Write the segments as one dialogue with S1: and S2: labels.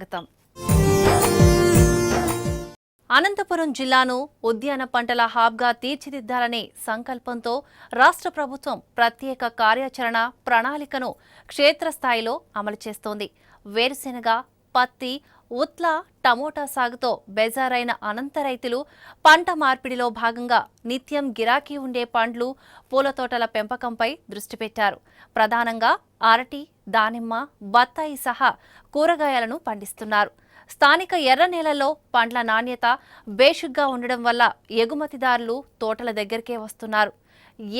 S1: స్వాగతం. అనంతపురం జిల్లాను ఉద్యాన పంటల హబ్గా తీర్చిదిద్దాలనే సంకల్పంతో రాష్ట్ర ప్రభుత్వం ప్రత్యేక కార్యాచరణ ప్రణాళికను క్షేత్రస్థాయిలో అమలు చేస్తోంది. వేరుశెనగ, పత్తి, ఉత్ల, టమోటా సాగుతో బేజారైన అనంత రైతులు పంట మార్పిడిలో భాగంగా నిత్యం గిరాకీ ఉండే పండ్లు, పూల తోటల పెంపకంపై దృష్టి పెట్టారు. ప్రధానంగా అరటి, దానిమ్మ, బత్తాయి సహా కూరగాయలను పండిస్తున్నారు. స్థానిక ఎర్ర నేలల్లో పండ్ల నాణ్యత బేషుగ్గా ఉండడం వల్ల ఎగుమతిదారులు తోటల దగ్గరికే వస్తున్నారు.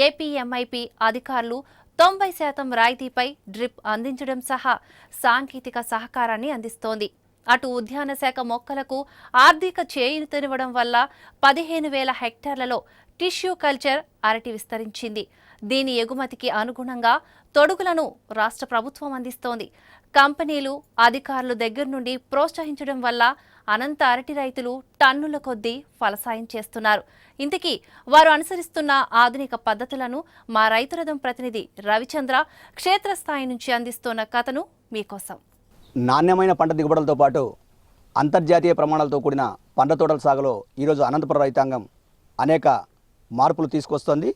S1: ఏపీఎంఐపీ అధికారులు 90% రాయితీపై డ్రిప్ అందించడం సహా సాంకేతిక సహకారాన్ని అందిస్తోంది. అటు ఉద్యాన శాఖ మొక్కలకు ఆర్థిక చేయూతనివ్వడం వల్ల 15,000 హెక్టార్లలో టిష్యూ కల్చర్ అరటి విస్తరించింది. దీని ఎగుమతికి అనుగుణంగా తొడుగులను రాష్ట్ర ప్రభుత్వం అందిస్తోంది. కంపెనీలు, అధికారులు దగ్గర నుండి ప్రోత్సహించడం వల్ల అనంత అరటి రైతులు టన్నుల కొద్దీ ఫలసాయం చేస్తున్నారు. ఇంతకీ వారు అనుసరిస్తున్న ఆధునిక పద్ధతులను మా రైతురథం ప్రతినిధి రవిచంద్ర క్షేత్రస్థాయి నుంచి అందిస్తున్న కథను మీకోసం.
S2: నాణ్యమైన పంట దిగుబడులతో పాటు అంతర్జాతీయ ప్రమాణాలతో కూడిన పండ్ల తోటల సాగులో ఈరోజు అనంతపురం రైతాంగం అనేక మార్పులు తీసుకొస్తుంది.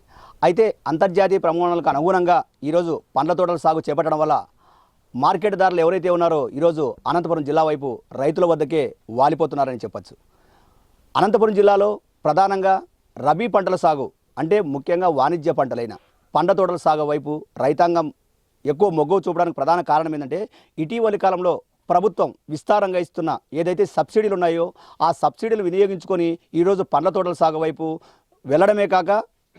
S2: అయితే అంతర్జాతీయ ప్రమాణాలకు అనుగుణంగా ఈరోజు పండ్ల తోటల సాగు చేపట్టడం వల్ల మార్కెట్ ధరలు ఎవరైతే ఉన్నారో ఈరోజు అనంతపురం జిల్లా వైపు రైతుల వద్దకే వాలిపోతున్నారని చెప్పచ్చు. అనంతపురం జిల్లాలో ప్రధానంగా రబీ పంటల సాగు అంటే ముఖ్యంగా వాణిజ్య పంటలైన పండ్ల తోటల సాగు వైపు రైతాంగం ఎక్కువ మొగ్గు చూపడానికి ప్రధాన కారణం ఏంటంటే ఇటీవలి కాలంలో ప్రభుత్వం విస్తారంగా ఇస్తున్న ఏదైతే సబ్సిడీలు ఉన్నాయో ఆ సబ్సిడీలు వినియోగించుకొని ఈరోజు పండ్ల తోటల సాగు వైపు వెళ్ళడమే కాక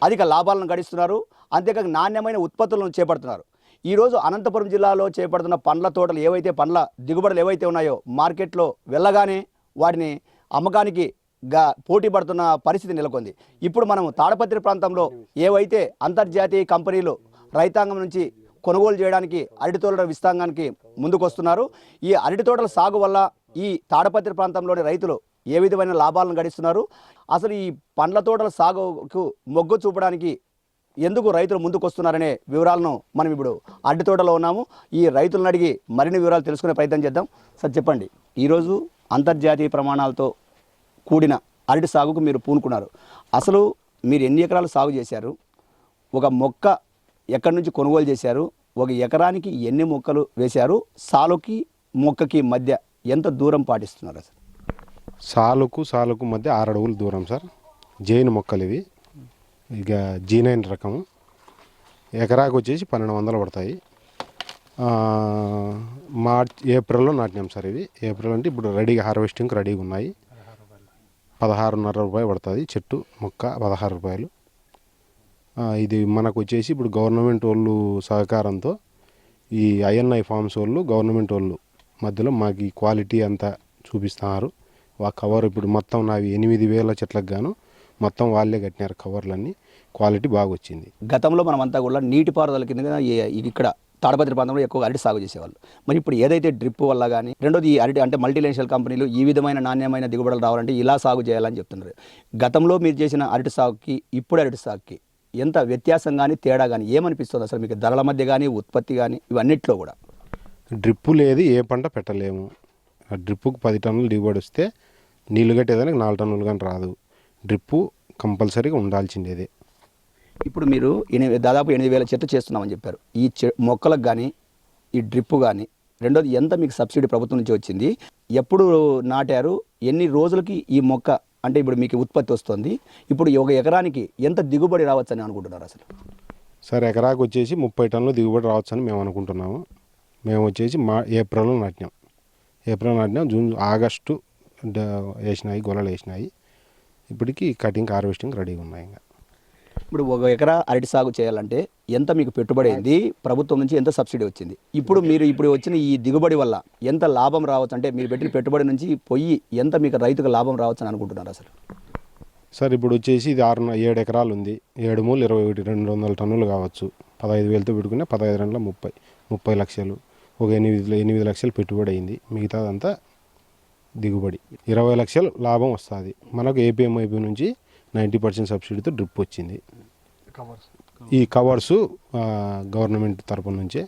S2: అధిక లాభాలను గడిస్తున్నారు. అంతేకాక నాణ్యమైన ఉత్పత్తులను చేపడుతున్నారు. ఈరోజు అనంతపురం జిల్లాలో చేపడుతున్న పండ్ల తోటలు ఏవైతే పండ్ల దిగుబడులు ఏవైతే ఉన్నాయో మార్కెట్లో వెళ్ళగానే వాటిని అమ్మకానికి పోటీ పడుతున్న పరిస్థితి నెలకొంది. ఇప్పుడు మనం తాడపత్రి ప్రాంతంలో ఏవైతే అంతర్జాతీయ కంపెనీలు రైతాంగం నుంచి కొనుగోలు చేయడానికి అరటి తోటల విస్తీర్ణానికి ముందుకొస్తున్నారు. ఈ అరటి తోటల సాగు వల్ల ఈ తాడపత్రి ప్రాంతంలోని రైతులు ఏ విధమైన లాభాలను గడిస్తున్నారు, అసలు ఈ పండ్ల తోటల సాగుకు మొగ్గు చూపడానికి ఎందుకు రైతులు ముందుకొస్తున్నారనే వివరాలను మనం ఇప్పుడు అరటి తోటలో ఉన్నాము. ఈ రైతులను అడిగి మరిన్ని వివరాలు తెలుసుకునే ప్రయత్నం చేద్దాం. సార్ చెప్పండి, ఈరోజు అంతర్జాతీయ ప్రమాణాలతో కూడిన అరటి సాగుకు మీరు పూనుకున్నారు. అసలు మీరు ఎన్ని ఎకరాలు సాగు చేశారు, ఒక మొక్క ఎక్కడి నుంచి కొనుగోలు చేశారు, ఒక ఎకరానికి ఎన్ని మొక్కలు వేశారు, సాలుకి మొక్కకి మధ్య ఎంత దూరం పాటిస్తున్నారు? అసలు
S3: సాలుకు మధ్య 6 అడుగుల దూరం సార్. జైన్ మొక్కలు ఇవి, ఇక G9 రకము. ఎకరాకు వచ్చేసి 1,200 పడతాయి. ఏప్రిల్లో నాటినాం సార్. ఇవి ఏప్రిల్ అంటే ఇప్పుడు రెడీగా హార్వెస్టింగ్కి రెడీగా ఉన్నాయి. 16,500 రూపాయలు పడుతుంది చెట్టు మొక్క, 16 రూపాయలు. ఇది మనకు వచ్చేసి ఇప్పుడు గవర్నమెంట్ వాళ్ళు సహకారంతో ఈ INI ఫార్మ్స్ వాళ్ళు గవర్నమెంట్ వాళ్ళు మధ్యలో మాకు ఈ క్వాలిటీ అంతా చూపిస్తున్నారు. ఆ కవర్ ఇప్పుడు మొత్తం నావి 8,000 చెట్లకు గాను మొత్తం వాళ్ళే కట్టినారు కవర్లన్నీ. క్వాలిటీ బాగా వచ్చింది.
S2: గతంలో మనమంతా కూడా నీటిపారుదల కింద ఇక్కడ తాడపత్రి ప్రాంతంలో ఎక్కువ అరటి సాగు చేసేవాళ్ళు. మరి ఇప్పుడు ఏదైతే డ్రిప్ వల్ల కానీ, రెండోది ఈ అరటి అంటే మల్టీనేషనల్ కంపెనీలు ఈ విధమైన నాణ్యమైన దిగుబడులు రావాలంటే ఇలా సాగు చేయాలని చెప్తున్నారు. గతంలో మీరు చేసిన అరటి సాగుకి ఇప్పుడు అరటి సాగుకి ఎంత వ్యత్యాసం కానీ తేడా కానీ ఏమనిపిస్తుంది అసలు మీకు? ధరల మధ్య కానీ, ఉత్పత్తి కానీ, ఇవన్నిట్లో కూడా
S3: డ్రిప్పు లేదు, ఏ పంట పెట్టలేము. ఆ డ్రిప్పుకు 10 టన్నులు దిగుబడి వస్తే నీళ్ళు కట్టేదానికి 4 టన్నులు కానీ రాదు. డ్రిప్పు కంపల్సరీగా ఉండాల్సిందేదే.
S2: ఇప్పుడు మీరు దాదాపు 8,000 చెట్లు చేస్తున్నామని చెప్పారు. ఈ మొక్కలకు కానీ, ఈ డ్రిప్పు కానీ, రెండోది ఎంత మీకు సబ్సిడీ ప్రభుత్వం నుంచి వచ్చింది, ఎప్పుడు నాటారు, ఎన్ని రోజులకి ఈ మొక్క అంటే ఇప్పుడు మీకు ఉత్పత్తి వస్తుంది, ఇప్పుడు ఒక ఎకరానికి ఎంత దిగుబడి రావచ్చని అనుకుంటున్నారు అసలు?
S3: సార్ ఎకరాకు వచ్చేసి 30 టన్నులు దిగుబడి రావచ్చని మేము అనుకుంటున్నాము. మేము వచ్చేసి ఏప్రిల్లో నాటినాం. June, August వేసినాయి, గొలలు వేసినాయి. ఇప్పటికి కటింగ్, హార్వెస్టింగ్ రెడీగా ఉన్నాయి. ఇంకా
S2: ఇప్పుడు ఒక ఎకరా అరటి సాగు చేయాలంటే ఎంత మీకు పెట్టుబడి అయింది, ప్రభుత్వం నుంచి ఎంత సబ్సిడీ వచ్చింది, ఇప్పుడు వచ్చిన ఈ దిగుబడి వల్ల ఎంత లాభం రావచ్చు, అంటే మీరు పెట్టిన పెట్టుబడి నుంచి పోయి ఎంత మీకు రైతుకు లాభం రావచ్చు అని అనుకుంటున్నారు అసలు?
S3: సార్ ఇప్పుడు వచ్చేసి ఇది 7 ఎకరాలు ఉంది. 7 మూలు 200 టన్నులు కావచ్చు. 15,000తో పెట్టుకునే 15 రెండ్ల 30 లక్షలు. ఒక 8 లక్షలు పెట్టుబడి అయింది. మిగతాదంతా దిగుబడి 20 లక్షలు లాభం వస్తుంది. మనకు ఏపీఎంఐపీ నుంచి 90% సబ్సిడీతో డ్రిప్ వచ్చింది. ఈ కవర్సు గవర్నమెంట్ తరపు నుంచే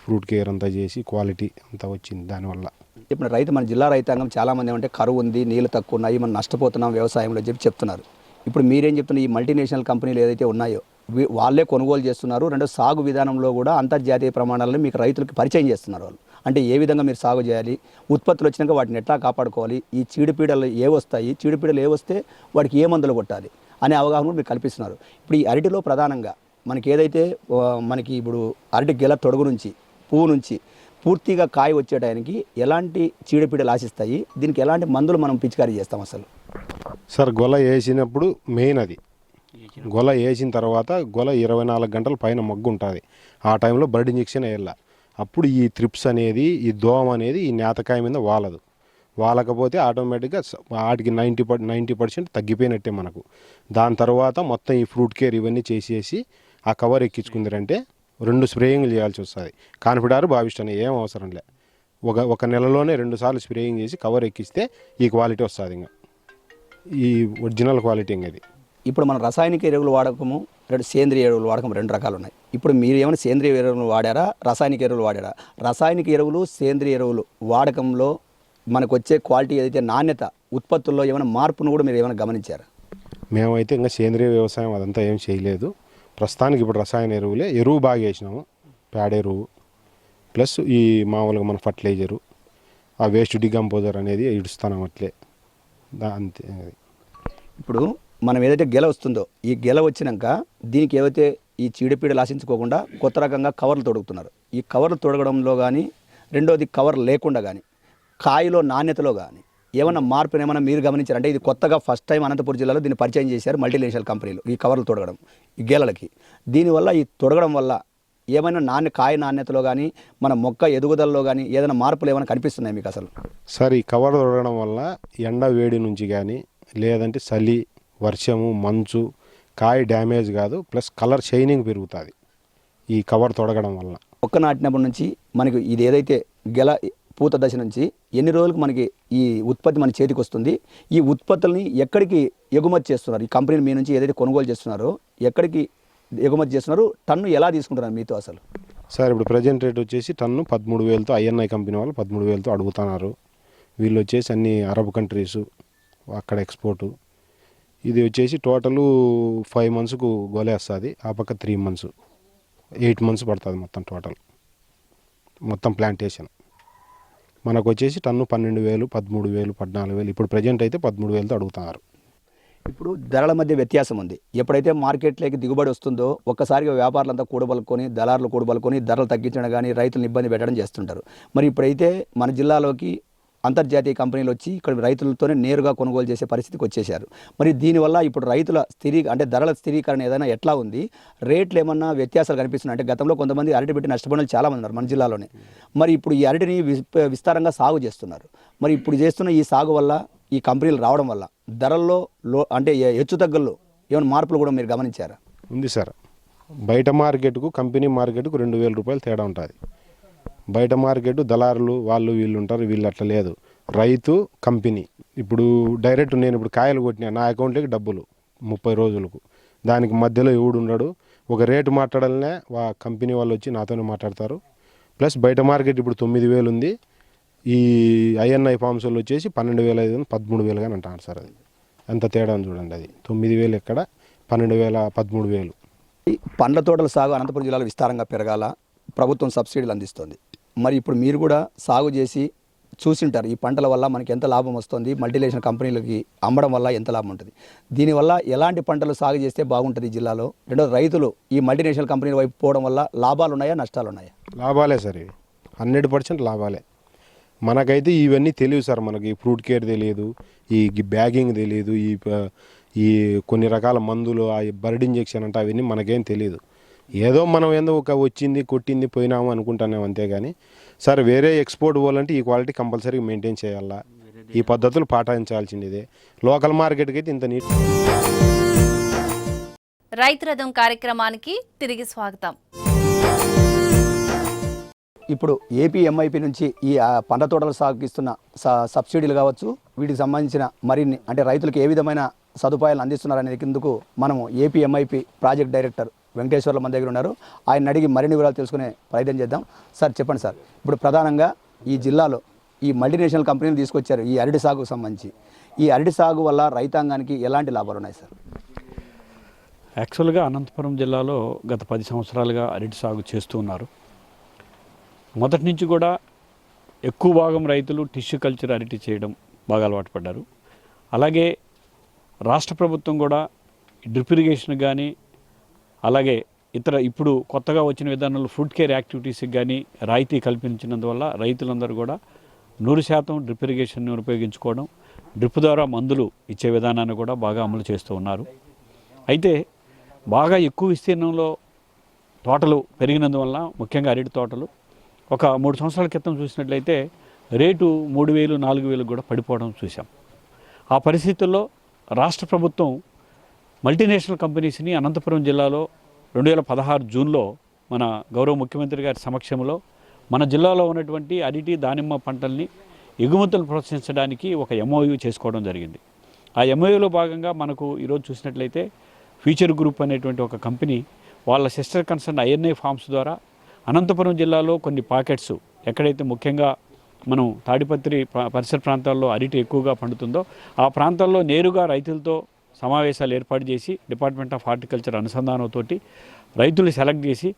S3: ఫ్రూట్ కేర్ అంతా చేసి క్వాలిటీ అంతా వచ్చింది దానివల్ల.
S2: ఇప్పుడు రైతు మన జిల్లా రైతాంగం చాలామంది ఏమంటే కరువు ఉంది, నీళ్ళు తక్కువ ఉన్నాయి, మనం నష్టపోతున్నాం వ్యవసాయంలో చెప్పి చెప్తున్నారు. ఇప్పుడు మీరేం చెప్తున్నారు, ఈ మల్టీనేషనల్ కంపెనీలు ఏదైతే ఉన్నాయో వాళ్ళే కొనుగోలు చేస్తున్నారు. రెండో సాగు విధానంలో కూడా అంతర్జాతీయ ప్రమాణాలను మీకు రైతులకు పరిచయం చేస్తున్నారు. వాళ్ళు అంటే ఏ విధంగా మీరు సాగు చేయాలి, ఉత్పత్తులు వచ్చినాక వాటిని ఎట్లా కాపాడుకోవాలి, ఈ చీడపీడలు ఏ వస్తాయి, చీడపీడలు ఏ వస్తే వాటికి ఏ మందులు కొట్టాలి అనే అవగాహన కూడా మీరు కల్పిస్తున్నారు. ఇప్పుడు ఈ అరటిలో ప్రధానంగా మనకి ఏదైతే మనకి ఇప్పుడు అరటి గెల తొడుగు నుంచి పువ్వు నుంచి పూర్తిగా కాయ వచ్చే టైంకి ఎలాంటి చీడపీడలు ఆశిస్తాయి, దీనికి ఎలాంటి మందులు మనం పిచికారీ చేస్తాం అసలు?
S3: సార్ గొల వేసినప్పుడు మెయిన్ అది గొల వేసిన తర్వాత గొల 24 గంటల పైన మగ్గు ఉంటుంది. ఆ టైంలో బ్లడ్ ఇంజెక్షన్ వేయాల. అప్పుడు ఈ త్రిప్స్ అనేది, ఈ దోమ అనేది ఈ నేతకాయ మీద వాలదు. వాలకపోతే ఆటోమేటిక్గా వాటికి 90% తగ్గిపోయినట్టే మనకు. దాని తర్వాత మొత్తం ఈ ఫ్రూట్ కేర్ ఇవన్నీ చేసేసి ఆ కవర్ ఎక్కించుకుందరంటే 2 స్ప్రేయింగ్లు చేయాల్సి వస్తుంది. కాన్ఫిడార్ భావిస్తాను ఏం అవసరం లే. ఒక నెలలోనే 2 సార్లు స్ప్రేయింగ్ చేసి కవర్ ఎక్కిస్తే ఈ క్వాలిటీ వస్తుంది. ఇంకా ఈ ఒరిజినల్ క్వాలిటీ ఇంకది.
S2: ఇప్పుడు మన రసాయనిక ఎరువులు వాడకము, సేంద్రియ ఎరువులు వాడకం 2 రకాలు ఉన్నాయి. ఇప్పుడు మీరు ఏమైనా సేంద్రియ ఎరువులు వాడారా, రసాయనిక ఎరువులు వాడారా? రసాయనిక ఎరువులు, సేంద్రియ ఎరువులు వాడకంలో మనకు వచ్చే క్వాలిటీ ఏదైతే నాణ్యత, ఉత్పత్తుల్లో ఏమైనా మార్పును కూడా మీరు ఏమైనా గమనించారా?
S3: మేమైతే ఇంకా సేంద్రియ వ్యవసాయం అదంతా ఏం చేయలేదు. ప్రస్తుతానికి ఇప్పుడు రసాయన ఎరువు బాగా వేసినాము. పేడ ఎరువు ప్లస్ ఈ మామూలుగా మన ఫర్టిలైజరు, ఆ వేస్ట్ డికంపోజర్ అనేది ఇడుస్తున్నాం అట్లే. అంతే.
S2: ఇప్పుడు మనం ఏదైతే గెల వస్తుందో ఈ గెల వచ్చినాక దీనికి ఏవైతే ఈ చీడపీడలు ఆశించుకోకుండా కొత్త రకంగా కవర్లు తొడుగుతున్నారు. ఈ కవర్లు తొడగడంలో కానీ, రెండోది కవర్ లేకుండా కానీ, కాయలో నాణ్యతలో కానీ ఏమన్నా మార్పును ఏమైనా మీరు గమనించారు? అంటే ఇది కొత్తగా ఫస్ట్ టైం అనంతపురం జిల్లాలో దీన్ని పరిచయం చేశారు మల్టీనేషనల్ కంపెనీలు, ఈ కవర్లు తొడగడం ఈ గేలలకి. దీనివల్ల ఈ తొడగడం వల్ల ఏమైనా కాయ నాణ్యతలో కానీ, మన మొక్క ఎదుగుదలలో కానీ ఏదైనా మార్పులు ఏమైనా కనిపిస్తున్నాయి మీకు అసలు?
S3: సార్ ఈ కవర్ తొడగడం వల్ల ఎండ వేడి నుంచి కానీ, లేదంటే చలి, వర్షము, మంచు, కాయ డ్యామేజ్ కాదు, ప్లస్ కలర్ షైనింగ్ పెరుగుతుంది ఈ కవర్ తొడగడం వల్ల.
S2: మొక్క నాటినప్పటి నుంచి మనకి ఇది ఏదైతే గెల పూత దశ నుంచి ఎన్ని రోజులకు మనకి ఈ ఉత్పత్తి మన చేతికి వస్తుంది? ఈ ఉత్పత్తుల్ని ఎక్కడికి ఎగుమతి చేస్తున్నారు? ఈ కంపెనీలు మీ నుంచి ఏదైతే కొనుగోలు చేస్తున్నారో ఎక్కడికి ఎగుమతి చేస్తున్నారు? టన్ను ఎలా తీసుకుంటున్నారు మీతో అసలు?
S3: సార్ ఇప్పుడు ప్రజెంట్ రేట్ వచ్చేసి టన్ను 13,000తో ఐఎన్ఐ కంపెనీ వాళ్ళు 13,000తో అడుగుతున్నారు. వీళ్ళు వచ్చేసి అన్ని అరబ్ కంట్రీసు అక్కడ ఎక్స్పోర్టు. ఇది వచ్చేసి టోటలు 5 మంత్స్కు గోలేస్తుంది. ఆ పక్క 3 మంత్స్ 8 మంత్స్ పడుతుంది మొత్తం టోటల్ మొత్తం ప్లాంటేషన్. మనకు వచ్చేసి టన్ను 12,000, 13,000, 14,000. ఇప్పుడు ప్రజెంట్ అయితే 13,000తో అడుగుతున్నారు.
S2: ఇప్పుడు ధరల మధ్య వ్యత్యాసం ఉంది. ఎప్పుడైతే మార్కెట్లోకి దిగుబడి వస్తుందో ఒక్కసారిగా వ్యాపారులంతా కూడబలుకొని, దళారులు కూడబలుకొని ధరలు తగ్గించడం కానీ, రైతులను ఇబ్బంది పెట్టడం చేస్తుంటారు. మరి ఇప్పుడైతే మన జిల్లాలోకి అంతర్జాతీయ కంపెనీలు వచ్చి ఇక్కడ రైతులతోనే నేరుగా కొనుగోలు చేసే పరిస్థితికి వచ్చేసారు. మరి దీనివల్ల ఇప్పుడు రైతుల అంటే ధరల స్థిరీకరణ ఏదైనా ఎట్లా ఉంది? రేట్లు ఏమన్నా వ్యత్యాసాలు కనిపిస్తున్నాయి? అంటే గతంలో కొంతమంది అరటి పెట్టి నష్టపోయిన చాలా మంది ఉన్నారు మన జిల్లాలోనే. మరి ఇప్పుడు ఈ అరటిని విస్తారంగా సాగు చేస్తున్నారు. మరి ఇప్పుడు చేస్తున్న ఈ సాగు వల్ల, ఈ కంపెనీలు రావడం వల్ల ధరల్లో అంటే హెచ్చుతగ్గుల్లో ఏమైనా మార్పులు కూడా మీరు గమనించారా?
S3: ఉంది సార్. బయట మార్కెట్కు కంపెనీ మార్కెట్కు 2,000 రూపాయలు తేడా ఉంటుంది. బయట మార్కెట్ దళారులు వాళ్ళు వీళ్ళు ఉంటారు, వీళ్ళు అట్లా లేదు. రైతు కంపెనీ ఇప్పుడు డైరెక్ట్ నేను ఇప్పుడు కాయలు కొట్టినా నా అకౌంట్లోకి డబ్బులు 30 రోజులకు. దానికి మధ్యలో ఎవడు ఉండడు. ఒక రేటు మాట్లాడాలనే కంపెనీ వాళ్ళు వచ్చి నాతోనే మాట్లాడతారు. ప్లస్ బయట మార్కెట్ ఇప్పుడు 9,000 ఉంది. ఈ ఐఎన్ఐ ఫార్మ్స్ వాళ్ళు వచ్చేసి 12,500, 13,000 కానీ అంటారు సార్. అది ఎంత తేడా చూడండి. అది 9,000 ఎక్కడ, 12,000, 13,000.
S2: పండ్ల తోటల సాగు అనంతపురం జిల్లాలో విస్తారంగా పెరగాల, ప్రభుత్వం సబ్సిడీలు అందిస్తుంది. మరి ఇప్పుడు మీరు కూడా సాగు చేసి చూసింటారు ఈ పంటల వల్ల మనకి ఎంత లాభం వస్తుంది, మల్టీనేషనల్ కంపెనీలకి అమ్మడం వల్ల ఎంత లాభం ఉంటుంది, దీనివల్ల ఎలాంటి పంటలు సాగు చేస్తే బాగుంటుంది జిల్లాలో? రెండోది రైతులు ఈ మల్టీనేషనల్ కంపెనీల వైపు పోవడం వల్ల లాభాలు ఉన్నాయా, నష్టాలు ఉన్నాయా?
S3: లాభాలే సార్. ఇవి 100% లాభాలే. మనకైతే ఇవన్నీ తెలియదు సార్. మనకి ఫ్రూట్ కేర్ తెలియదు, ఈ బ్యాగింగ్ తెలియదు, ఈ కొన్ని రకాల మందులు, ఆ బర్డ్ ఇంజెక్షన్ అంటే అవన్నీ మనకేం తెలియదు. ఏదో మనం ఏందో ఒక వచ్చింది కొట్టింది పోయినాము అనుకుంటున్నాం అంతేగాని సార్ వేరే ఎక్స్పోర్ట్ పోవాలంటే ఈ క్వాలిటీ కంపల్సరీగా మెయింటైన్ చేయాలా, ఈ పద్ధతులు పాటించాల్సిందే. లోకల్ మార్కెట్కి అయితే ఇంత నీట్.
S1: రైతు రథం కార్యక్రమానికి తిరిగి స్వాగతం.
S2: ఇప్పుడు ఏపీ ఎంఐపీ నుంచి ఈ పండ్ల తోటల సాగుకి ఇస్తున్న సబ్సిడీలు కావచ్చు, వీటికి సంబంధించిన మరిన్ని అంటే రైతులకు ఏ విధమైన సదుపాయాలు అందిస్తున్నారనేది కిందకు మనము ఏపీ ఎంఐపీ ప్రాజెక్ట్ డైరెక్టర్ వెంకటేశ్వర్ల మన దగ్గర ఉన్నారు. ఆయన అడిగి మరిన్ని వివరాలు తెలుసుకునే ప్రయత్నం చేద్దాం. సార్ చెప్పండి సార్, ఇప్పుడు ప్రధానంగా ఈ జిల్లాలో ఈ మల్టీనేషనల్ కంపెనీలు తీసుకొచ్చారు ఈ అరటి సాగుకు సంబంధించి. ఈ అరటి సాగు వల్ల రైతాంగానికి ఎలాంటి లాభాలు ఉన్నాయి సార్?
S4: యాక్చువల్గా అనంతపురం జిల్లాలో గత 10 సంవత్సరాలుగా అరటి సాగు చేస్తూ ఉన్నారు. మొదటి నుంచి కూడా ఎక్కువ భాగం రైతులు టిష్యూ కల్చర్ అరటి చేయడం బాగా అలవాటు పడ్డారు. అలాగే రాష్ట్ర ప్రభుత్వం కూడా డ్రిప్ ఇరిగేషన్ కానీ అలాగే ఇతర ఇప్పుడు కొత్తగా వచ్చిన విధానంలో ఫుడ్ కేర్ యాక్టివిటీస్కి కానీ రాయితీ కల్పించినందువల్ల రైతులందరూ కూడా 100% డ్రిప్ ఇరిగేషన్ని ఉపయోగించుకోవడం, డ్రిప్ ద్వారా మందులు ఇచ్చే విధానాన్ని కూడా బాగా అమలు చేస్తూ ఉన్నారు. అయితే బాగా ఎక్కువ విస్తీర్ణంలో తోటలు పెరిగినందువల్ల ముఖ్యంగా అరటి తోటలు ఒక 3 సంవత్సరాల క్రితం చూసినట్లయితే రేటు 3,000, 4,000 కూడా పడిపోవడం చూసాం. ఆ పరిస్థితుల్లో రాష్ట్ర ప్రభుత్వం మల్టీనేషనల్ కంపెనీస్ని అనంతపురం జిల్లాలో 2016 జూన్లో మన గౌరవ ముఖ్యమంత్రి గారి సమక్షంలో మన జిల్లాలో ఉన్నటువంటి అరటి, దానిమ్మ పంటల్ని ఎగుమతులు ప్రోత్సహించడానికి ఒక MOU చేసుకోవడం జరిగింది. ఆ MOUలో భాగంగా మనకు ఈరోజు చూసినట్లయితే ఫ్యూచర్ గ్రూప్ అనేటువంటి ఒక కంపెనీ వాళ్ళ సిస్టర్ కన్సర్న్ INI ఫార్మ్స్ ద్వారా అనంతపురం జిల్లాలో కొన్ని పాకెట్స్ ఎక్కడైతే ముఖ్యంగా మనం తాడిపత్రి పరిసర ప్రాంతాల్లో అరటి ఎక్కువగా పండుతుందో ఆ ప్రాంతాల్లో నేరుగా రైతులతో సమావేశాలు ఏర్పాటు చేసి డిపార్ట్మెంట్ ఆఫ్ హార్టికల్చర్ అనుసంధానంతో రైతులు సెలెక్ట్ చేసి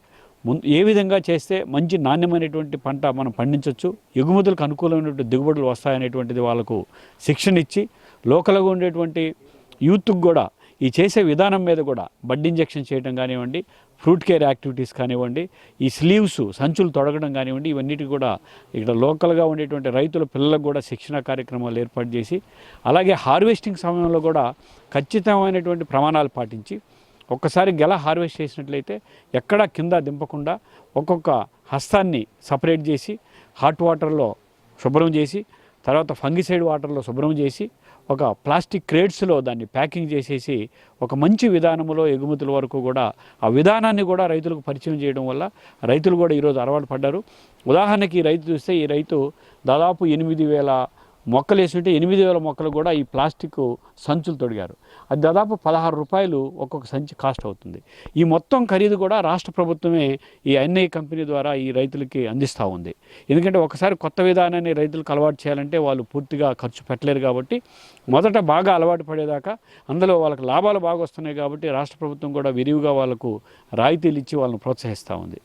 S4: ఏ విధంగా చేస్తే మంచి నాణ్యమైనటువంటి పంట మనం పండించవచ్చు, ఎగుమతులకు అనుకూలమైనటువంటి దిగుబడులు వస్తాయనేటువంటిది వాళ్ళకు శిక్షణ ఇచ్చి లోకల్గా ఉండేటువంటి యూత్కి కూడా ఈ చేసే విధానం మీద కూడా బడ్ ఇంజెక్షన్ చేయడం కానివ్వండి, ఫ్రూట్ కేర్ యాక్టివిటీస్ కానివ్వండి, ఈ స్లీవ్స్ సంచులు తొడగడం కానివ్వండి, ఇవన్నిటి కూడా ఇక్కడ లోకల్గా ఉండేటువంటి రైతుల పిల్లలకు కూడా శిక్షణ కార్యక్రమాలు ఏర్పాటు చేసి అలాగే హార్వెస్టింగ్ సమయంలో కూడా ఖచ్చితమైనటువంటి ప్రమాణాలు పాటించి ఒక్కసారి గెల హార్వెస్ట్ చేసినట్లయితే ఎక్కడా కింద దింపకుండా ఒక్కొక్క హస్తాన్ని సపరేట్ చేసి హాట్ వాటర్లో శుభ్రం చేసి తర్వాత ఫంగిసైడ్ వాటర్లో శుభ్రం చేసి ఒక ప్లాస్టిక్ క్రేట్స్లో దాన్ని ప్యాకింగ్ చేసేసి ఒక మంచి విధానంలో ఎగుమతుల వరకు కూడా ఆ విధానాన్ని కూడా రైతులకు పరిచయం చేయడం వల్ల రైతులు కూడా ఈరోజు అలవాటు పడ్డారు. ఉదాహరణకి ఈ రైతు చూస్తే ఈ రైతు దాదాపు 8,000 మొక్కలు వేస్తుంటే 8,000 మొక్కలు కూడా ఈ ప్లాస్టిక్ సంచులు తొడిగారు. అది దాదాపు 16 రూపాయలు ఒక్కొక్క సంచి కాస్ట్ అవుతుంది. ఈ మొత్తం ఖరీదు కూడా రాష్ట్ర ప్రభుత్వమే ఈ INI కంపెనీ ద్వారా ఈ రైతులకి అందిస్తూ ఉంది. ఎందుకంటే ఒకసారి కొత్త విధానాన్ని రైతులకు అలవాటు చేయాలంటే వాళ్ళు పూర్తిగా ఖర్చు పెట్టలేరు కాబట్టి మొదట బాగా అలవాటు పడేదాకా అందులో వాళ్ళకి లాభాలు బాగా వస్తున్నాయి కాబట్టి రాష్ట్ర ప్రభుత్వం కూడా విరివిగా వాళ్ళకు రాయితీలు ఇచ్చి వాళ్ళని ప్రోత్సహిస్తూ ఉంది.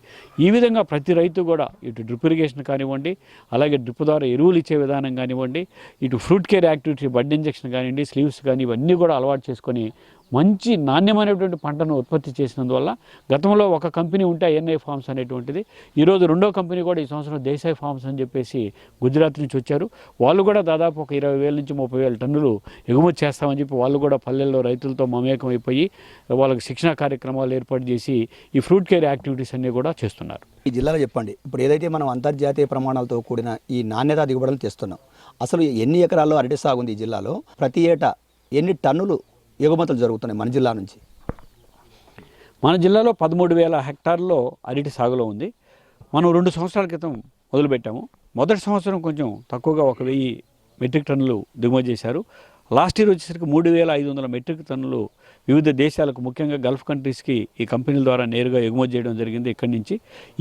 S4: ఈ విధంగా ప్రతి రైతు కూడా ఇటు డ్రిప్ ఇరిగేషన్ కానివ్వండి, అలాగే డ్రిప్ ద్వారా ఎరువులు ఇచ్చే విధానం కానివ్వండి, ఇటు ఫ్రూట్ కేర్ యాక్టివిటీ, బడ్ ఇంజెక్షన్ కానివ్వండి, స్లీవ్స్ కానీ ఇవన్నీ కూడా అలవాటు చేసుకొని మంచి నాణ్యమైనటువంటి పంటను ఉత్పత్తి చేసినందువల్ల గతంలో ఒక కంపెనీ ఉంటే INI ఫార్మ్స్ అనేటువంటిది, ఈరోజు రెండో కంపెనీ కూడా ఈ సంవత్సరం దేశాయ్ ఫార్మ్స్ అని చెప్పేసి గుజరాత్ నుంచి వచ్చారు. వాళ్ళు కూడా దాదాపు ఒక 20,000 నుంచి 30,000 టన్నులు ఎగుమతి చేస్తామని చెప్పి వాళ్ళు కూడా పల్లెల్లో రైతులతో మమేకం అయిపోయి వాళ్ళకి శిక్షణా కార్యక్రమాలు ఏర్పాటు చేసి ఈ ఫ్రూట్ కేర్ యాక్టివిటీస్ అన్నీ కూడా చేస్తున్నారు.
S2: ఈ జిల్లాలో చెప్పండి, ఇప్పుడు ఏదైతే మనం అంతర్జాతీయ ప్రమాణాలతో కూడిన ఈ నాణ్యత దిగుబడులు తెస్తున్నాం, అసలు ఎన్ని ఎకరాల్లో అరటి సాగు ఉంది ఈ జిల్లాలో? ప్రతి ఏటా ఎన్ని టన్నులు ఎగుమతులు జరుగుతున్నాయి మన జిల్లా నుంచి?
S4: మన జిల్లాలో 13,000 హెక్టార్లో అరటి సాగులో ఉంది. మనం 2 సంవత్సరాల క్రితం మొదలుపెట్టాము. మొదటి సంవత్సరం కొంచెం తక్కువగా 1,000 మెట్రిక్ టన్నులు దిగుమతి చేశారు. లాస్ట్ ఇయర్ వచ్చేసరికి 3,500 మెట్రిక్ టన్నులు వివిధ దేశాలకు ముఖ్యంగా గల్ఫ్ కంట్రీస్కి ఈ కంపెనీల ద్వారా నేరుగా ఎగుమతి చేయడం జరిగింది ఇక్కడి నుంచి.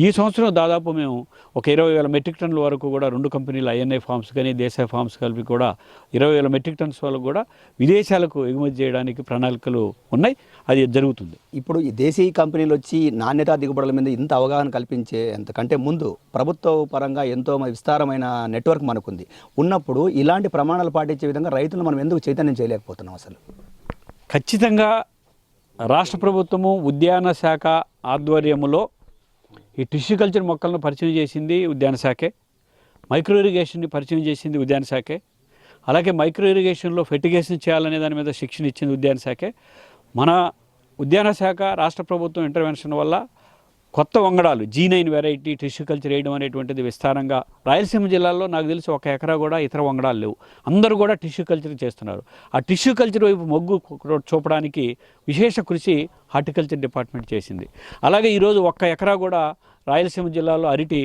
S4: ఈ సంవత్సరం దాదాపు మేము ఒక 20,000 మెట్రిక్ టన్నుల వరకు కూడా 2 కంపెనీలు INI ఫార్మ్స్ కానీ దేశాయ్ ఫార్మ్స్ కలిపి కూడా 20,000 మెట్రిక్ టన్స్ వరకు కూడా విదేశాలకు ఎగుమతి చేయడానికి ప్రణాళికలు ఉన్నాయి. అది జరుగుతుంది.
S2: ఇప్పుడు ఈ దేశీయ కంపెనీలు వచ్చి నాణ్యతా దిగుబడుల మీద ఇంత అవగాహన కల్పించే అంతకంటే ముందు ప్రభుత్వ పరంగా ఎంతో విస్తారమైన నెట్వర్క్ మనకుంది. ఉన్నప్పుడు ఇలాంటి ప్రమాణాలు పాటించే విధంగా రైతులు మనం ఎందుకు చైతన్యం చేయలేకపోతున్నాం? అసలు
S4: ఖచ్చితంగా రాష్ట్ర ప్రభుత్వము ఉద్యాన శాఖ ఆధ్వర్యంలో ఈ టిష్యూ కల్చర్ మొక్కలను పరిచయం చేసింది ఉద్యాన శాఖే, మైక్రో ఇరిగేషన్ని పరిచయం చేసింది ఉద్యాన శాఖే, అలాగే మైక్రో ఇరిగేషన్లో ఫెర్టిగేషన్ చేయాలనే దాని మీద శిక్షణ ఇచ్చింది ఉద్యాన శాఖే. మన ఉద్యాన శాఖ రాష్ట్ర ప్రభుత్వం ఇంటర్వెన్షన్ వల్ల కొత్త వంగడాలు G9 వెరైటీ టిష్యూ కల్చర్ వేయడం అనేటువంటిది విస్తారంగా రాయలసీమ జిల్లాలో నాకు తెలిసి 1 ఎకరా కూడా ఇతర వంగడాలు లేవు. అందరూ కూడా టిష్యూ కల్చర్ చేస్తున్నారు. ఆ టిష్యూ కల్చర్ వైపు మొగ్గు చూపడానికి విశేష కృషి హార్టికల్చర్ డిపార్ట్మెంట్ చేసింది. అలాగే ఈరోజు 1 ఎకరా కూడా రాయలసీమ జిల్లాలో అరటి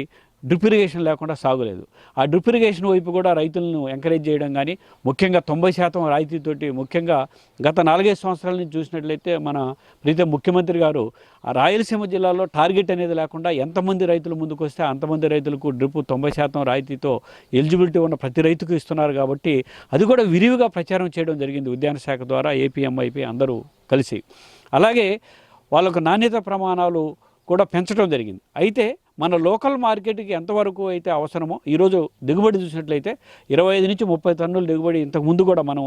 S4: డ్రిప్ ఇరిగేషన్ లేకుండా సాగులేదు. ఆ డ్రిప్ ఇరిగేషన్ వైపు కూడా రైతులను ఎంకరేజ్ చేయడం కానీ, ముఖ్యంగా 90% రాయితీతోటి, ముఖ్యంగా గత 4-5 సంవత్సరాల నుంచి చూసినట్లయితే మన ప్రీతం ముఖ్యమంత్రి గారు ఆ రాయలసీమ జిల్లాలో టార్గెట్ అనేది లేకుండా ఎంతమంది రైతులు ముందుకు వస్తే అంతమంది రైతులకు డ్రిప్ 90% రాయితీతో ఎలిజిబిలిటీ ఉన్న ప్రతి రైతుకు ఇస్తున్నారు. కాబట్టి అది కూడా విరివిగా ప్రచారం చేయడం జరిగింది ఉద్యాన శాఖ ద్వారా, ఏపీఎంఐపీ అందరూ కలిసి. అలాగే వాళ్ళకు నాణ్యత ప్రమాణాలు కూడా పెంచడం జరిగింది. అయితే మన లోకల్ మార్కెట్కి ఎంతవరకు అయితే అవసరమో, ఈరోజు దిగుబడి చూసినట్లయితే 25 నుంచి 30 టన్నుల దిగుబడి ఇంతకుముందు కూడా మనం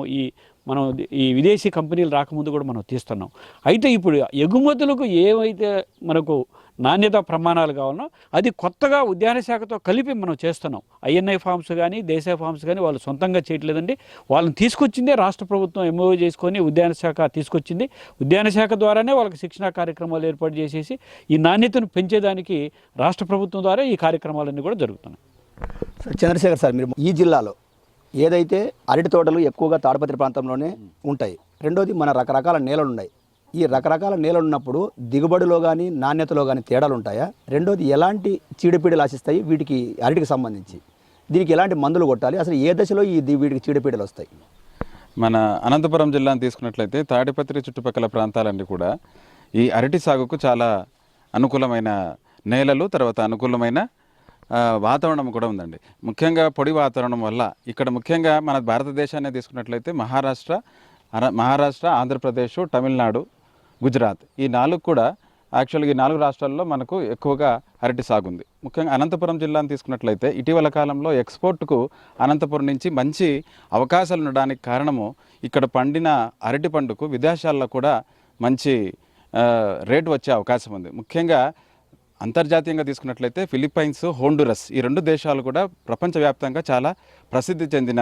S4: ఈ విదేశీ కంపెనీలు రాకముందు కూడా మనం తీస్తున్నాం. అయితే ఇప్పుడు ఎగుమతులకు ఏవైతే మనకు నాణ్యత ప్రమాణాలు కావాలనో అది కొత్తగా ఉద్యాన శాఖతో కలిపి మనం చేస్తున్నాం. ఐఎన్ఐ ఫార్మ్స్ కానీ, దేశాయ్ ఫార్మ్స్ కానీ వాళ్ళు సొంతంగా చేయట్లేదండి. వాళ్ళని తీసుకొచ్చిందే రాష్ట్ర ప్రభుత్వం ఎంఓయూ చేసుకొని ఉద్యాన శాఖ తీసుకొచ్చింది. ఉద్యాన శాఖ ద్వారానే వాళ్ళకి శిక్షణా కార్యక్రమాలు ఏర్పాటు చేసేసి ఈ నాణ్యతను పెంచేదానికి రాష్ట్ర ప్రభుత్వం ద్వారా ఈ కార్యక్రమాలన్నీ కూడా జరుగుతున్నాయి.
S2: చంద్రశేఖర్ సార్, మీరు ఈ జిల్లాలో ఏదైతే అరటి తోటలు ఎక్కువగా తాడిపత్రి ప్రాంతంలోనే ఉంటాయి, రెండోది మన రకరకాల నేలలు ఉన్నాయి. ఈ రకరకాల నేలలు ఉన్నప్పుడు దిగుబడిలో కానీ నాణ్యతలో కానీ తేడాలు ఉంటాయా? రెండోది ఎలాంటి చీడపీడలు ఆశిస్తాయి వీటికి, అరటికి సంబంధించి దీనికి ఎలాంటి మందులు కొట్టాలి? అసలు ఏ దశలో వీటికి చీడపీడలు వస్తాయి?
S5: మన అనంతపురం జిల్లాను తీసుకున్నట్లయితే తాడిపత్రి చుట్టుపక్కల ప్రాంతాలన్నీ కూడా ఈ అరటి సాగుకు చాలా అనుకూలమైన నేలలు, తర్వాత అనుకూలమైన వాతావరణం కూడా ఉందండి. ముఖ్యంగా పొడి వాతావరణం వల్ల ఇక్కడ ముఖ్యంగా మన భారతదేశాన్ని తీసుకున్నట్లయితే మహారాష్ట్ర, ఆంధ్రప్రదేశ్, తమిళనాడు, గుజరాత్ ఈ 4 కూడా యాక్చువల్గా ఈ 4 రాష్ట్రాల్లో మనకు ఎక్కువగా అరటి సాగుంది. ముఖ్యంగా అనంతపురం జిల్లాను తీసుకున్నట్లయితే ఇటీవల కాలంలో ఎక్స్పోర్ట్కు అనంతపురం నుంచి మంచి అవకాశాలు ఉండడానికి కారణము ఇక్కడ పండిన అరటి పండుకు విదేశాల్లో కూడా మంచి రేటు వచ్చే అవకాశం ఉంది. ముఖ్యంగా అంతర్జాతీయంగా తీసుకున్నట్లయితే ఫిలిప్పైన్స్, హోండురస్ ఈ 2 దేశాలు కూడా ప్రపంచవ్యాప్తంగా చాలా ప్రసిద్ధి చెందిన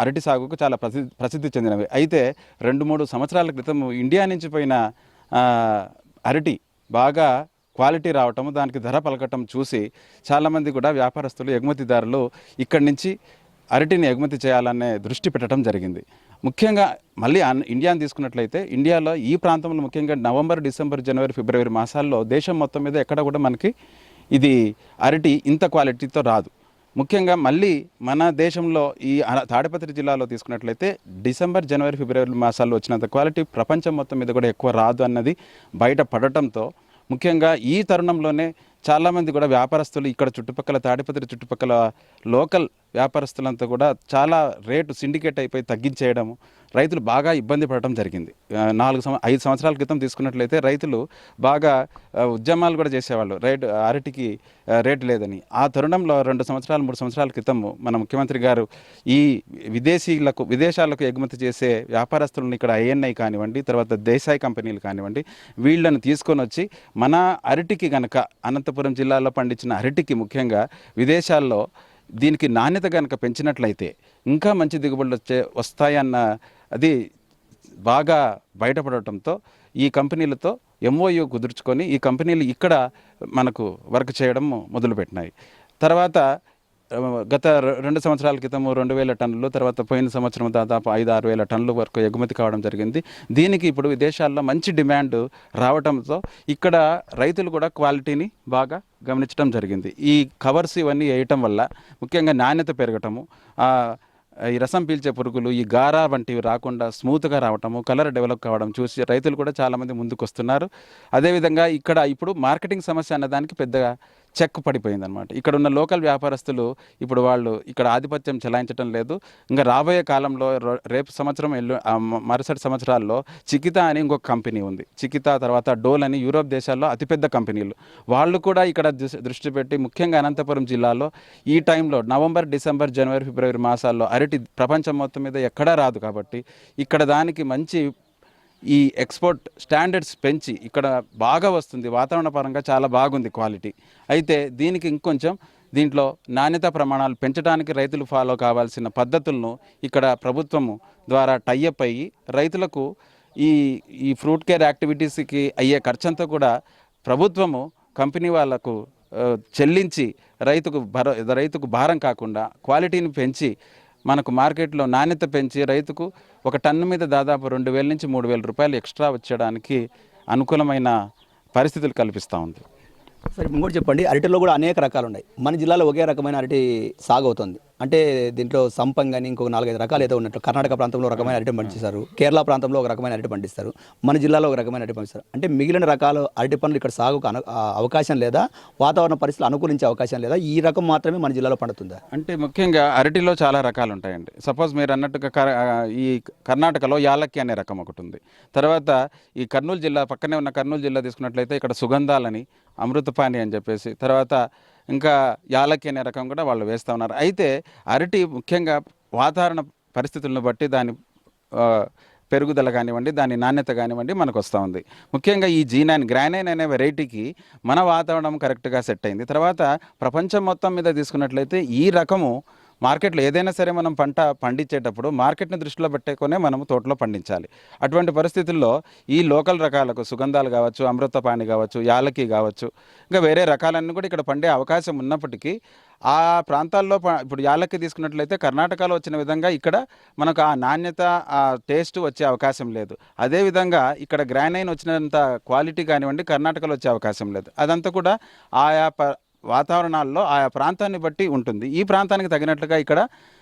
S5: అరటి సాగుకు చాలా ప్రసిద్ధి చెందినవి. అయితే 2-3 సంవత్సరాల క్రితం ఇండియా నుంచి పోయిన అరటి బాగా క్వాలిటీ రావటము, దానికి ధర పలకటం చూసి చాలామంది కూడా వ్యాపారస్తులు, ఎగుమతిదారులు ఇక్కడి నుంచి అరటిని ఎగుమతి చేయాలనే దృష్టి పెట్టడం జరిగింది. ముఖ్యంగా మళ్ళీ ఇండియాని తీసుకున్నట్లయితే ఇండియాలో ఈ ప్రాంతంలో ముఖ్యంగా నవంబర్, డిసెంబర్, జనవరి, ఫిబ్రవరి మాసాల్లో దేశం మొత్తం మీద ఎక్కడ కూడా మనకి ఇది అరటి ఇంత క్వాలిటీతో రాదు. ముఖ్యంగా మళ్ళీ మన దేశంలో ఈ తాడిపత్రి జిల్లాలో తీసుకున్నట్లయితే డిసెంబర్, జనవరి, ఫిబ్రవరి మాసాల్లో వచ్చినంత క్వాలిటీ ప్రపంచం మొత్తం మీద కూడా ఎక్కువ రాదు అన్నది బయట పడటంతో ముఖ్యంగా ఈ తరుణంలోనే చాలామంది కూడా వ్యాపారస్తులు ఇక్కడ చుట్టుపక్కల తాడిపత్రి చుట్టుపక్కల లోకల్ వ్యాపారస్తులంతా కూడా చాలా రేటు సిండికేట్ అయిపోయి తగ్గించేయడము, రైతులు బాగా ఇబ్బంది పడటం జరిగింది. 5 సంవత్సరాల క్రితం తీసుకున్నట్లయితే రైతులు బాగా ఉద్యమాలు కూడా చేసేవాళ్ళు అరటికి రేటు లేదని. ఆ తరుణంలో 2 సంవత్సరాలు 3 సంవత్సరాల క్రితం మన ముఖ్యమంత్రి గారు ఈ విదేశాలకు ఎగుమతి చేసే వ్యాపారస్తులను ఇక్కడ ఐఎన్ఐ కానివ్వండి, తర్వాత దేశాయ్ కంపెనీలు కానివ్వండి, వీళ్ళని తీసుకొని వచ్చి మన అరటికి కనుక అనంతపురం జిల్లాలో పండించిన అరటికి ముఖ్యంగా విదేశాల్లో దీనికి నాణ్యత కనుక పెంచినట్లయితే ఇంకా మంచి దిగుబడులు వస్తాయన్న అది బాగా బయటపడటంతో ఈ కంపెనీలతో ఎంఓయూ కుదుర్చుకొని ఈ కంపెనీలు ఇక్కడ మనకు వర్క్ చేయడం మొదలుపెట్టినాయి. తర్వాత గత 2 సంవత్సరాల క్రితము 2,000 టన్నులు, తర్వాత పోయిన సంవత్సరం దాదాపు 5-6 వేల టన్నుల వరకు ఎగుమతి కావడం జరిగింది. దీనికి ఇప్పుడు విదేశాల్లో మంచి డిమాండ్ రావడంతో ఇక్కడ రైతులు కూడా క్వాలిటీని బాగా గమనించడం జరిగింది. ఈ కవర్స్ ఇవన్నీ వేయటం వల్ల ముఖ్యంగా నాణ్యత పెరగటము, ఈ రసం పీల్చే పురుగులు, ఈ గారా వంటివి రాకుండా స్మూత్గా రావటము, కలర్ డెవలప్ కావడం చూసి రైతులు కూడా చాలామంది ముందుకు వస్తున్నారు. అదేవిధంగా ఇక్కడ ఇప్పుడు మార్కెటింగ్ సమస్య అన్నదానికి పెద్దగా చెక్ పడిపోయిందనమాట. ఇక్కడ ఉన్న లోకల్ వ్యాపారస్తులు ఇప్పుడు వాళ్ళు ఇక్కడ ఆధిపత్యం చెలాయించడం లేదు. ఇంకా రాబోయే కాలంలో రేపు సంవత్సరం మరుసటి సంవత్సరాల్లో చికితా అని ఇంకొక కంపెనీ ఉంది. చికితా తర్వాత డోల్ అని యూరోప్ దేశాల్లో అతిపెద్ద కంపెనీలు, వాళ్ళు కూడా ఇక్కడ దృష్టి పెట్టి ముఖ్యంగా అనంతపురం జిల్లాలో ఈ టైంలో నవంబర్, డిసెంబర్, జనవరి, ఫిబ్రవరి మాసాల్లో అరటి ప్రపంచం మొత్తం మీద ఎక్కడా రాదు. కాబట్టి ఇక్కడ దానికి మంచి ఈ ఎక్స్పోర్ట్ స్టాండర్డ్స్ పెంచి ఇక్కడ బాగా వస్తుంది. వాతావరణ పరంగా చాలా బాగుంది క్వాలిటీ. అయితే దీనికి ఇంకొంచెం దీంట్లో నాణ్యతా ప్రమాణాలు పెంచడానికి రైతులు ఫాలో కావాల్సిన పద్ధతులను ఇక్కడ ప్రభుత్వము ద్వారా టైఅప్ అయ్యి రైతులకు ఈ ఫ్రూట్ కేర్ యాక్టివిటీస్కి అయ్యే ఖర్చంతా కూడా ప్రభుత్వము కంపెనీ వాళ్లకు చెల్లించి రైతుకు భారం కాకుండా క్వాలిటీని పెంచి మనకు మార్కెట్లో నాణ్యత పెంచి రైతుకు ఒక టన్ను మీద దాదాపు 2,000 నుంచి 3,000 రూపాయలు ఎక్స్ట్రా వచ్చేయడానికి అనుకూలమైన పరిస్థితులు కల్పిస్తూ ఉంది.
S2: సరే ఇంకోటి చెప్పండి, అరటిలో కూడా అనేక రకాలు ఉన్నాయి. మన జిల్లాలో ఒకే రకమైన అరటి సాగు అవుతుంది. అంటే దీంట్లో సంపంగ్ అని ఇంకొక 4-5 రకాలు అయితే ఉన్నట్లు. కర్ణాటక ప్రాంతంలో ఒక రకమైన అరటి పండిస్తారు, కేరళ ప్రాంతంలో ఒక రకమైన అరటి పండిస్తారు, మన జిల్లాలో ఒక రకమైన అరటి పండిస్తారు. అంటే మిగిలిన రకాలు అరటి పండ్లు ఇక్కడ సాగుకు అవకాశం లేదా, వాతావరణ పరిస్థితులు అనుకూలించే అవకాశం లేదా, ఈ రకం మాత్రమే మన జిల్లాలో పండుతుందా?
S5: అంటే ముఖ్యంగా అరటిలో చాలా రకాలు ఉంటాయండి. సపోజ్ మీరు అన్నట్టుగా ఈ కర్ణాటకలో యాలక్కి అనే రకం ఒకటి ఉంది. తర్వాత ఈ కర్నూలు జిల్లా పక్కనే ఉన్న కర్నూలు జిల్లా తీసుకున్నట్లయితే ఇక్కడ సుగంధాలని, అమృతపాణి అని చెప్పేసి, తర్వాత ఇంకా యాలక్కి అనే రకం కూడా వాళ్ళు వేస్తూ ఉన్నారు. అయితే అరటి ముఖ్యంగా వాతావరణ పరిస్థితులను బట్టి దాని పెరుగుదల కానివ్వండి, దాని నాణ్యత కానివ్వండి మనకు వస్తూ ఉంది. ముఖ్యంగా ఈ G9 గ్రానైన్ అనే వెరైటీకి మన వాతావరణం కరెక్ట్గా సెట్ అయింది. తర్వాత ప్రపంచం మొత్తం మీద తీసుకున్నట్లయితే ఈ రకము మార్కెట్లో ఏదైనా సరే మనం పంట పండించేటప్పుడు మార్కెట్ని దృష్టిలో పెట్టుకునే మనము తోటలో పండించాలి. అటువంటి పరిస్థితుల్లో ఈ లోకల్ రకాలకు సుగంధాలు కావచ్చు, అమృతపాణి కావచ్చు, యాలకి కావచ్చు, ఇంకా వేరే రకాలన్నీ కూడా ఇక్కడ పండే అవకాశం ఉన్నప్పటికీ ఆ ప్రాంతాల్లో ఇప్పుడు యాలక్కి తీసుకున్నట్లయితే కర్ణాటకలో వచ్చిన విధంగా ఇక్కడ మనకు ఆ నాణ్యత, ఆ టేస్ట్ వచ్చే అవకాశం లేదు. అదేవిధంగా ఇక్కడ గ్రానైన్ వచ్చినంత క్వాలిటీ కానివ్వండి కర్ణాటకలో వచ్చే అవకాశం లేదు. అదంతా కూడా ఆయా వాతావరణాల్లో ఆయా ప్రాంతాన్ని బట్టి ఉంటుంది. ఈ ప్రాంతానికి తగినట్లుగా ఇక్కడ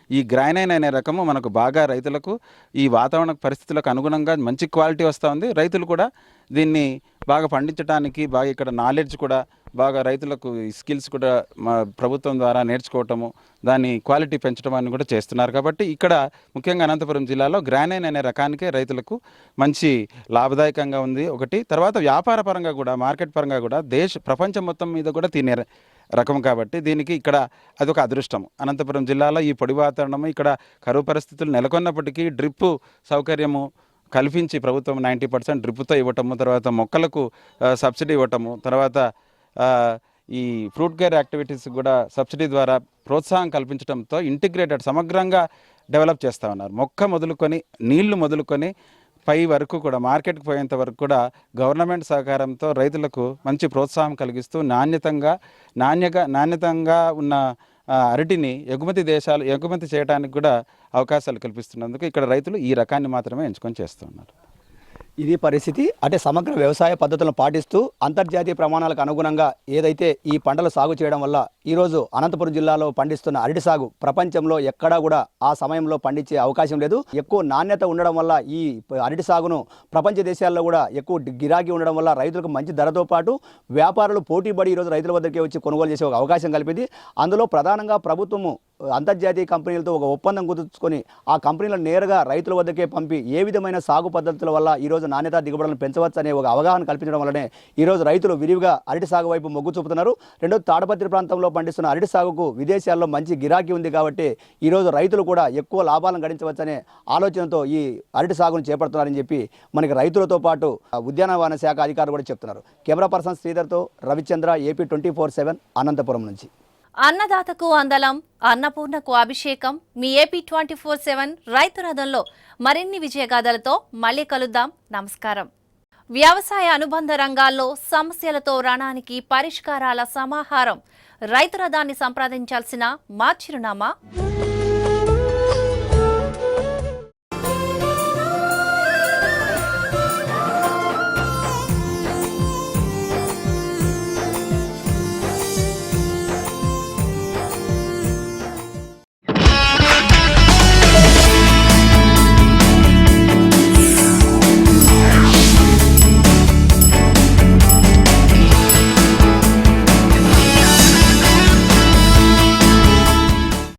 S5: ఈ గ్రానైన్ అనే రకము మనకు బాగా రైతులకు ఈ వాతావరణ పరిస్థితులకు అనుగుణంగా మంచి క్వాలిటీ వస్తూ ఉంది. రైతులు కూడా దీన్ని బాగా పండించడానికి బాగా ఇక్కడ నాలెడ్జ్ కూడా బాగా రైతులకు స్కిల్స్ కూడా మా ప్రభుత్వం ద్వారా నేర్చుకోవటము, దాని క్వాలిటీ పెంచడం అని కూడా చేస్తున్నారు. కాబట్టి ఇక్కడ ముఖ్యంగా అనంతపురం జిల్లాలో గ్రానైన్ అనే రకానికే రైతులకు మంచి లాభదాయకంగా ఉంది ఒకటి. తర్వాత వ్యాపార పరంగా కూడా, మార్కెట్ పరంగా కూడా ప్రపంచం మొత్తం మీద కూడా తినే రకం కాబట్టి దీనికి ఇక్కడ అదొక అదృష్టం. అనంతపురం జిల్లాలో ఈ పొడి వాతావరణము, ఇక్కడ కరువు పరిస్థితులు నెలకొన్నప్పటికీ డ్రిప్ సౌకర్యము కల్పించి ప్రభుత్వం 90% డ్రిప్తో ఇవ్వటము, తర్వాత మొక్కలకు సబ్సిడీ ఇవ్వటము, తర్వాత ఈ ఫ్రూట్ కేర్ యాక్టివిటీస్ కూడా సబ్సిడీ ద్వారా ప్రోత్సాహం కల్పించడంతో ఇంటిగ్రేటెడ్ సమగ్రంగా డెవలప్ చేస్తూ ఉన్నారు. మొక్క మొదలుకొని నీళ్లు మొదలుకొని పై వరకు కూడా మార్కెట్కి పోయేంత వరకు కూడా గవర్నమెంట్ సహకారంతో రైతులకు మంచి ప్రోత్సాహం కలిగిస్తూ నాణ్యతంగా ఉన్న అరటిని ఎగుమతి చేయడానికి కూడా అవకాశాలు కల్పిస్తున్నందుకు ఇక్కడ రైతులు ఈ రకాన్ని మాత్రమే ఎంచుకొని చేస్తూ ఉన్నారు.
S2: ఇది పరిస్థితి. అంటే సమగ్ర వ్యవసాయ పద్ధతులను పాటిస్తూ అంతర్జాతీయ ప్రమాణాలకు అనుగుణంగా ఏదైతే ఈ పంటలు సాగు చేయడం వల్ల ఈరోజు అనంతపురం జిల్లాలో పండిస్తున్న అరటి సాగు ప్రపంచంలో ఎక్కడా కూడా ఆ సమయంలో పండించే అవకాశం లేదు. ఎక్కువ నాణ్యత ఉండడం వల్ల ఈ అరటి సాగును ప్రపంచ దేశాల్లో కూడా ఎక్కువ గిరాకీ ఉండడం వల్ల రైతులకు మంచి ధరతో పాటు వ్యాపారులు పోటీపడి ఈరోజు రైతుల వద్దకే వచ్చి కొనుగోలు చేసే ఒక అవకాశం కలిపింది. అందులో ప్రధానంగా ప్రభుత్వము అంతర్జాతీయ కంపెనీలతో ఒక ఒప్పందం కుదుర్చుకొని ఆ కంపెనీలను నేరుగా రైతుల వద్దకే పంపి ఏ విధమైన సాగు పద్ధతుల వల్ల ఈరోజు నాణ్యత దిగుబడులను పెంచవచ్చు అనే ఒక అవగాహన కల్పించడం వల్లనే ఈరోజు రైతులు విరివిగా అరటి సాగు వైపు మొగ్గు చూపుతున్నారు. రెండోది తాడపత్రి ప్రాంతంలో పండిస్తున్న అరటి సాగుకు విదేశాల్లో మంచి గిరాకీ ఉంది కాబట్టి ఈరోజు రైతులు కూడా ఎక్కువ లాభాలను గడించవచ్చనే ఆలోచనతో ఈ అరటి సాగును చేపడుతున్నారని చెప్పి మనకి రైతులతో పాటు ఉద్యానవన శాఖ అధికారులు కూడా చెప్తున్నారు. కెమెరా పర్సన్ శ్రీధర్తో రవిచంద్ర, AP 24/7 అనంతపురం నుంచి.
S1: అన్నదాతకు అందలం, అన్నపూర్ణకు అభిషేకం. మీ AP 24/7 రైతు రథంలో మరిన్ని విజయగాథలతో మళ్ళీ కలుద్దాం. నమస్కారం. వ్యవసాయ అనుబంధ రంగాల్లో సమస్యలతో రణానికి పరిష్కారాల సమాహారం. రైతు రథాన్ని సంప్రదించాల్సిన మా చిరునామా